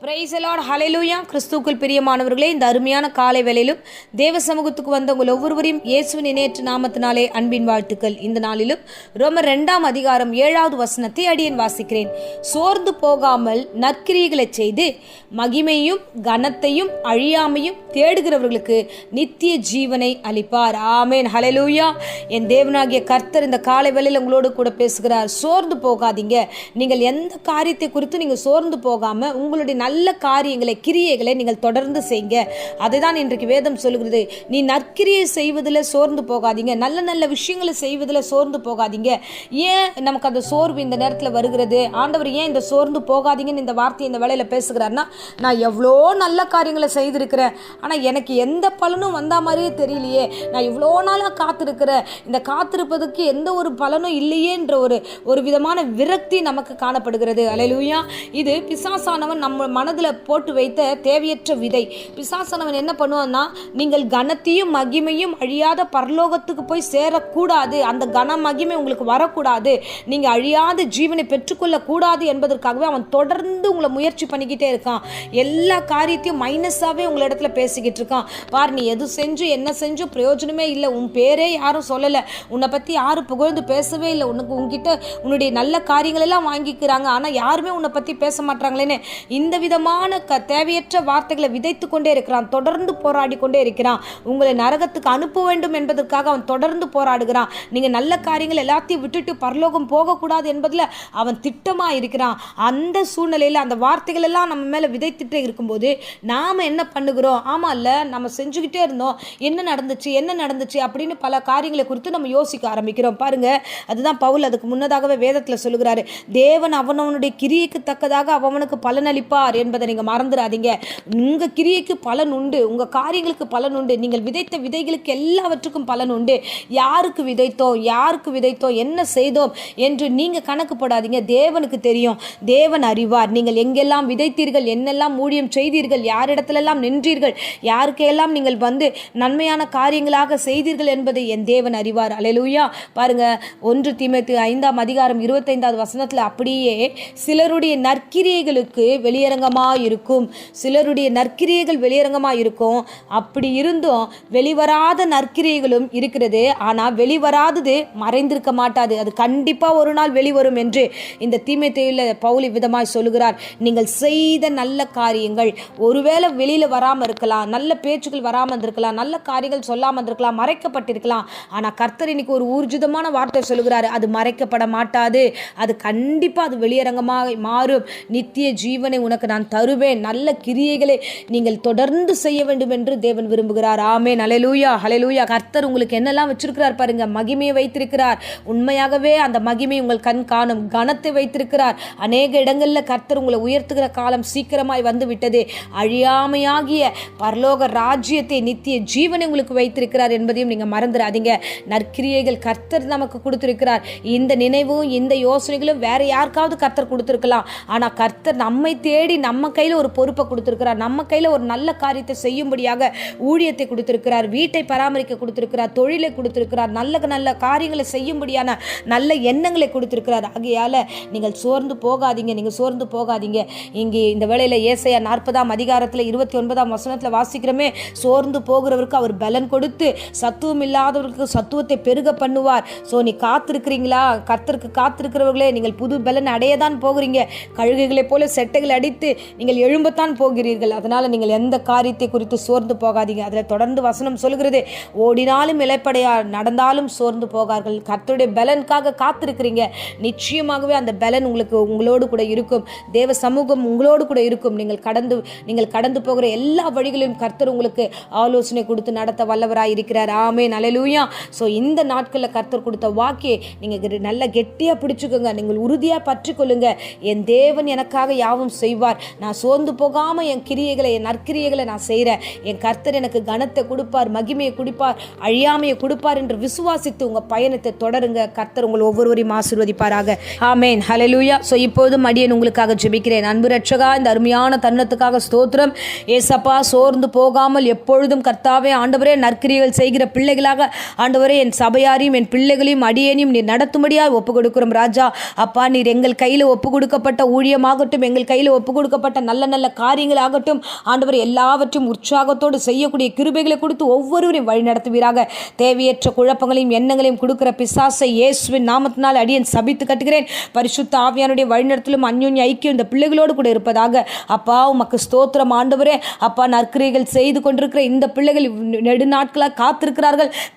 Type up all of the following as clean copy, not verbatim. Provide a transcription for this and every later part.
Praise the Lord, ஹல்லேலூயா. கிறிஸ்துவுக்குள் பிரியமானவர்களே, இந்த அருமையான காலை வேளையிலும் தேவ சமூகத்துக்கு வந்த உங்கள் ஒவ்வொருவரையும் இயேசுவின் இணையற்ற நாமத்தினாலே அன்பின் வாழ்த்துக்கள். இந்த நாளிலும் ரோமர் 2ஆம் அதிகாரம் 7வது வசனத்தை அடியேன் வாசிக்கிறேன். சோர்ந்து போகாமல் நற்கிரியைகளை செய்து மகிமையும் கனத்தையும் அழியாமையும் தேடுகிறவர்களுக்கு நித்திய ஜீவனை அளிப்பார். ஆமேன், ஹல்லேலூயா. என் தேவனாகிய கர்த்தர் இந்த காலை வேளையில் உங்களோடு கூட பேசுகிறார். சோர்ந்து போகாதீங்க. நீங்கள் எந்த காரியத்தை குறித்து நீங்கள் சோர்ந்து போகாம உங்களுடைய நல்ல காரியங்களை, கிரியைகளை நீங்கள் தொடர்ந்து செய்யுங்க. அதுதான் இன்றைக்கு வேதம் சொல்லுகிறது. நீ நற்கிரியை செய்வதில் சோர்ந்து போகாதீங்க, நல்ல நல்ல விஷயங்களை செய்வதில் சோர்ந்து போகாதீங்க. ஏன் நமக்கு அந்த சோர்வு இந்த நேரத்தில் வருகிறது? ஆண்டவர் ஏன் இந்த சோர்ந்து போகாதீங்கன்னு இந்த வார்த்தையை இந்த வேளையில பேசுகிறார்னா, நான் எவ்வளோ நல்ல காரியங்களை செய்திருக்கிறேன், ஆனால் எனக்கு எந்த பலனும் வந்தா மாதிரியே தெரியலையே. நான் இவ்வளோ நாளாக காத்திருக்கிறேன், இந்த காத்திருப்பதுக்கு எந்த ஒரு பலனும் இல்லையே என்ற ஒரு விதமான விரக்தி நமக்கு காணப்படுகிறது. அல்லேலூயா. இது பிசாசானவன் நம்ம மனதில் போட்டு வைத்த தேவையற்ற விதை. பிசாசானவன் என்ன பண்ணுவான்னா, நீங்கள் கனத்தையும் மகிமையும் அழியாத பரலோகத்துக்கு போய் சேரக்கூடாது, அந்த கன மகிமை உங்களுக்கு வரக்கூடாது, நீங்கள் அழியாத ஜீவனை பெற்றுக்கொள்ள கூடாது என்பதற்காகவே அவன் தொடர்ந்து உங்களை முயற்சி பண்ணிக்கிட்டே இருக்கான். எல்லா காரியத்தையும் மைனஸாகவே உங்களை இடத்துல பேசிக்கிட்டு இருக்கான். பார், நீ எது செஞ்சு என்ன செஞ்சும் பிரயோஜனமே இல்லை, உன் பேரே யாரும் சொல்லலை, உன்னை பற்றி யாரும் புகழ்ந்து பேசவே இல்லை, உன்கிட்ட உன்னுடைய நல்ல காரியங்கள் எல்லாம் வாங்கிக்கிறாங்க, ஆனால் யாருமே உன்னை பற்றி பேச மாட்டாங்களேன்னு இந்த விதமான தேவையற்ற வார்த்தைகளை விதைத்து கொண்டே இருக்கிறான். தொடர்ந்து போராடி கொண்டே இருக்கிறான். உங்களை நரகத்துக்கு அனுப்ப வேண்டும் என்பதற்காக அவன் தொடர்ந்து போராடுகிறான். நீங்கள் நல்ல காரியங்கள் எல்லாத்தையும் விட்டுட்டு பரலோகம் போகக்கூடாது என்பதில் அவன் திட்டமாக இருக்கிறான். அந்த சூழ்நிலையில் அந்த வார்த்தைகள் எல்லாம் நம்ம மேலே விதைத்துட்டே இருக்கும்போது நாம் என்ன பண்ணுகிறோம்? ஆமாம் இல்லை, நம்ம செஞ்சுக்கிட்டே இருந்தோம், என்ன நடந்துச்சு அப்படின்னு பல காரியங்களை குறித்து நம்ம யோசிக்க ஆரம்பிக்கிறோம். பாருங்க, அதுதான் பவுல் அதுக்கு முன்னதாகவே வேதத்தில் சொல்லுகிறாரு. தேவன் அவனவனுடைய கிரியைக்கு தக்கதாக அவனுக்கு பலனளிப்பார் என்பதை நீங்கள் மறந்துடாதீங்க. உங்கள் கிரியைக்கு பலன் உண்டு, உங்கள் காரியங்களுக்கு பலன் உண்டு, நீங்கள் விதைத்த விதைகளுக்கு எல்லாவற்றுக்கும் பலன் உண்டு. யாருக்கு விதைத்தோம், என்ன செய்தோம் என்று நீங்கள் கணக்கு போடாதீங்க. தேவனுக்கு தெரியும், தேவன் அறிவார். நீங்கள் எங்கெல்லாம் விதைத்தீர்கள், என்னெல்லாம் ஊழியம் செய்தீர்கள், யாரிடத்திலெல்லாம் நின்றீர்கள், யாருக்கெல்லாம் நீங்கள் நன்மையான காரியங்களாக செய்தீர்கள் என்பதை என் தேவன் அறிவார். அல்லேலூயா. பாருங்க, 1 தீமோத்தேயு 5ஆம் அதிகாரம் 25வது வசனத்தில் அப்படியே சிலருடைய நற்கிரியைகளுக்கு வெளியரங்கமாக இருக்கும், சிலருடைய நற்கிரியைகள் வெளியரங்கமாக இருக்கும், அப்படி இருந்தும் வெளிவராத நற்கிரியைகளும் இருக்கிறது, ஆனால் வெளிவராதது மறைந்திருக்க மாட்டாது, அது கண்டிப்பாக ஒரு நாள் வெளிவரும் என்று இந்த தீமோத்தேயுல பவுல் விதமாய் சொல்லுகிறார். நீங்கள் செய்த நல்ல காரியங்கள் ஒருவேளை வெளியில் வராமல் இருக்கலாம், நல்ல பேச்சுக்கள் வராமல் இருந்திருக்கலாம், நல்ல காரியங்கள் சொல்லாமல் இருந்திருக்கலாம், மறைக்கப்பட்டிருக்கலாம், ஆனால் கர்த்தர் இன்னைக்கு ஒரு ஊர்ஜிதமான வார்த்தை சொல்லுகிறார். அது மறைக்கப்பட மாட்டாது, அது கண்டிப்பாக அது வெளியரங்கமாக மாறும். நித்திய ஜீவனை உனக்கு நான் தருவேன். நல்ல கிரியைகளை நீங்கள் தொடர்ந்து செய்ய வேண்டும் என்று தேவன் விரும்புகிறார். ஆமென், அல்லேலூயா, ஹல்லேலூயா. கர்த்தர் உங்களுக்கு என்னெல்லாம் வச்சிருக்கிறார் பாருங்க. மகிமையை வைத்திருக்கிறார், உண்மையாகவே அந்த மகிமை உங்கள் கண் காணும். கனத்தை வைத்திருக்கிறார். அநேக இடங்களில் கர்த்தர் உங்களை உயர்த்துகிற காலம் சீக்கிரமாய் வந்து விட்டது. அழியாமையாகிய பரலோக ராஜ்யத்தை, நித்திய ஜீவனை உங்களுக்கு வைத்திருக்கிறார் என்பதையும் நீங்க மறந்துடாதீங்க. நற்கிரியைகள் கர்த்தர் நமக்கு கொடுத்திருக்கிறார். இந்த நினைவும் இந்த யோசனைகளும் வேற யாருக்காவது கர்த்தர் கொடுத்திருக்கலாம், ஆனா கர்த்தர் நம்மை தேடி நம்ம கையில் ஒரு பொறுப்பை கொடுத்திருக்கிறார். நம்ம கையில் ஒரு நல்ல காரியத்தை செய்யும்படியாக ஊழியத்தை கொடுத்திருக்கிறார், வீட்டை பராமரிக்க கொடுத்திருக்கிறார், தொழிலை கொடுத்திருக்கிறார், நல்ல நல்ல காரியங்களை செய்யும்படியான நல்ல எண்ணங்களை கொடுத்திருக்கிறார். ஆகையால நீங்கள் சோர்ந்து போகாதீங்க. இங்கே இந்த வேளையில ஏசாயா 40ஆம் அதிகாரத்தில் 29ஆம் வசனத்தில் வாசிக்கிறோமே, சோர்ந்து போகிறவருக்கு அவர் பலன் கொடுத்து சத்துவம் இல்லாதவருக்கு சத்துவத்தை பெருக பண்ணுவார். ஸோ நீ காத்திருக்கிறீங்களா? கர்த்தருக்கு காத்திருக்கிறவர்களே, நீங்கள் புது பலன் அடையதான் போகிறீங்க. கழுகுகளை போல செட்டைகள் அடித்து நீங்கள் எழும்பத்தான் போகிறீர்கள். அதனால நீங்கள் எந்த காரியத்தை குறித்து சோர்ந்து போகாதீங்க. அதில் தொடர்ந்து வசனம் சொல்கிறது, ஓடினாலும் இளைப்படையார், நடந்தாலும் சோர்ந்து போகார்கள். கர்த்தருடைய பலனுக்காக காத்திருக்கிறீங்க, நிச்சயமாகவே அந்த பலன் உங்களோடு கூட இருக்கும். தேவ சமூகம் உங்களோடு கூட இருக்கும். நீங்கள் கடந்து போகிற எல்லா வழிகளிலும் கர்த்தர் உங்களுக்கு ஆலோசனை கொடுத்து நடத்த வல்லவராய் இருக்கிறார். ஆமென், அல்லேலூயா. ஸோ இந்த நாட்களில் கர்த்தர் கொடுத்த வாக்கே நீங்கள் நல்லா கெட்டியாக பிடிச்சுக்கோங்க, நீங்கள் உறுதியாக பற்றி கொள்ளுங்க. என் தேவன் எனக்காக யாவும் செய்வார். நான் சோர்ந்து போகாமல் என் கிரியைகளை, என் நற்கிரியைகளை நான் செய்கிறேன். என் கர்த்தர் எனக்கு கனத்தை கொடுப்பார், மகிமையை கொடுப்பார், அழியாமையை கொடுப்பார் என்று விசுவாசித்து உங்கள் பயணத்தை தொடருங்க. கர்த்தர் உங்கள் ஒவ்வொருவரையும் ஆசீர்வதிப்பாராக. ஆமென், ஹல்லேலூயா. ஸோ இப்போதும் அடியேன் உங்களுக்காக ஜெபிக்கிறேன். அன்பு ரட்சகா, இந்த அருமையான தருணத்துக்காக ஸ்தோத்திரம். ஏசப்பா, சோர்ந்து போகாமல் எப்பொழுதும் கர்த்தாவே ஆண்டவரே நற்கிரியைகள் செய்கிற பிள்ளைகளாக ஆண்டவரே என் சபையாரையும் என் பிள்ளைகளையும் அடியேனையும் நீர் நடத்தும்படியாக ஒப்பு கொடுக்கிறோம் ராஜா. அப்பா, நீர் எங்கள் கையில் ஒப்பு கொடுக்கப்பட்ட ஊழியமாகட்டும், எங்கள் கையில் ஒப்பு கொடுக்கப்பட்ட நல்ல நல்ல காரியங்களாகட்டும் ஆண்டவரே எல்லாவற்றையும் உற்சாகத்தோடு செய்யக்கூடிய கிருபைகளை கொடுத்து ஒவ்வொருவரையும் வழி நடத்துவீராக. தேவையற்ற குழப்பங்களையும் எண்ணங்களையும் கொடுக்கிற பிசாசை இயேசுவின் நாமத்தினால் அடியேன் சபித்து கட்டுகிறேன். பரிசுத்த ஆவியானுடைய வழிநடத்தலும் அந்யோன்ய ஐக்கியம் இந்த பிள்ளைகளோடு கூட இருப்பதாக. அப்பா உமக்கு ஸ்தோத்திரம் ஆண்டவரே. அப்பா நற்கிரைகள் செய்து கொண்டிருக்கிற இந்த பிள்ளைகள் நெடுநாட்களாக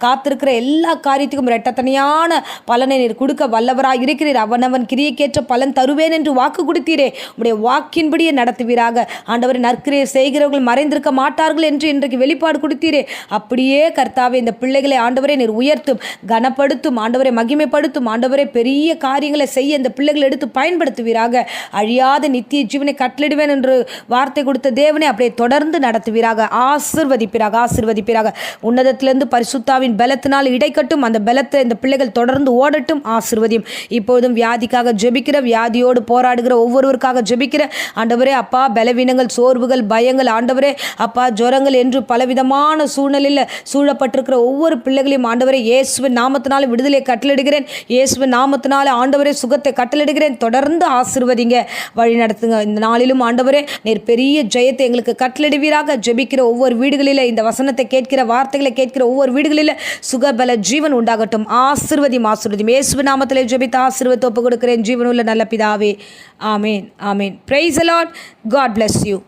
காத்திருக்கிற எல்லா காரியத்துக்கும் இரட்டத்தனையான பலனை நீர் கொடுக்க வல்லவராக இருக்கிறீர். அவனவன் கிரியைக்கேற்ற பலன் தருவேன் என்று வாக்கு கொடுத்தீரே. உடைய வாக்கின்படியே நடத்துவீராக. ஆண்டவரை நற்கிரியை செய்கிறவர்கள் மறைந்திருக்க மாட்டார்கள் என்று இன்றைக்கு வெளிப்பாடு கொடுத்தீரே. அப்படியே கர்த்தாவே இந்த பிள்ளைகளை ஆண்டவரை நீர் உயர்த்தும், கனப்படுத்தும், ஆண்டவரை மகிமைப்படுத்தும். ஆண்டவரை பெரிய காரியங்களை செய்ய இந்த பிள்ளைகளை எடுத்து பயன்படுத்துவீராக. அழியாத நித்திய ஜீவனை கட்டளிடுவேன் என்று வார்த்தை கொடுத்த தேவனை அப்படியே தொடர்ந்து நடத்துவீராக. ஆசீர்வதிப்பீராக. உன்னதத்திலிருந்து பரிசுத்தாவின் பலத்தினால் இடைக்கட்டும். அந்த பலத்தை இந்த பிள்ளைகள் தொடர்ந்து ஓடட்டும். ஆசீர்வதியும். இப்பொழுதும் வியாதிக்காக ஜெபிக்கிற, வியாதியோடு போராடுகிற ஒவ்வொருவருக்காக ஜெபிக்கிற ஆண்டவரே அப்பா, பலவீனங்கள், சோர்வுகள், பயங்கள், ஆண்டவரே அப்பா ஜுரங்கள் என்று பலவிதமான சூழ்நிலையில் சூழப்பட்டிருக்கிற ஒவ்வொரு பிள்ளைகளையும் ஆண்டவரே இயேசுவின் நாமத்தினால விடுதலையை கட்டளிடுகிறேன். இயேசுவின் நாமத்தினால ஆண்டவரே சுகத்தை கட்டளிடுகிறேன். தொடர்ந்து ஆசீர்வதிங்க, வழி நடத்துங்க. இந்த நாளிலும் ஆண்டவரே நீர் பெரிய ஜெயத்தை எங்களுக்கு கட்டளிடுவீராக. ஜெபிக்கிற ஒவ்வொரு வீடுகளில் இந்த வசனத்தை கேட்கிற, வார்த்தைகளை கேட்கிற ஒவ்வொரு வீடுகளில் சுகபல ஜீவன் உண்டாகட்டும். ஆசீர்வதியும். இயேசுவின் நாமத்திலே ஜெபித்து ஆசீர்வாதத்தை ஒப்புக் கொடுக்கிறேன் ஜீவனுள்ள நல்ல பிதாவே. ஆமேன். Praise the Lord. God bless you.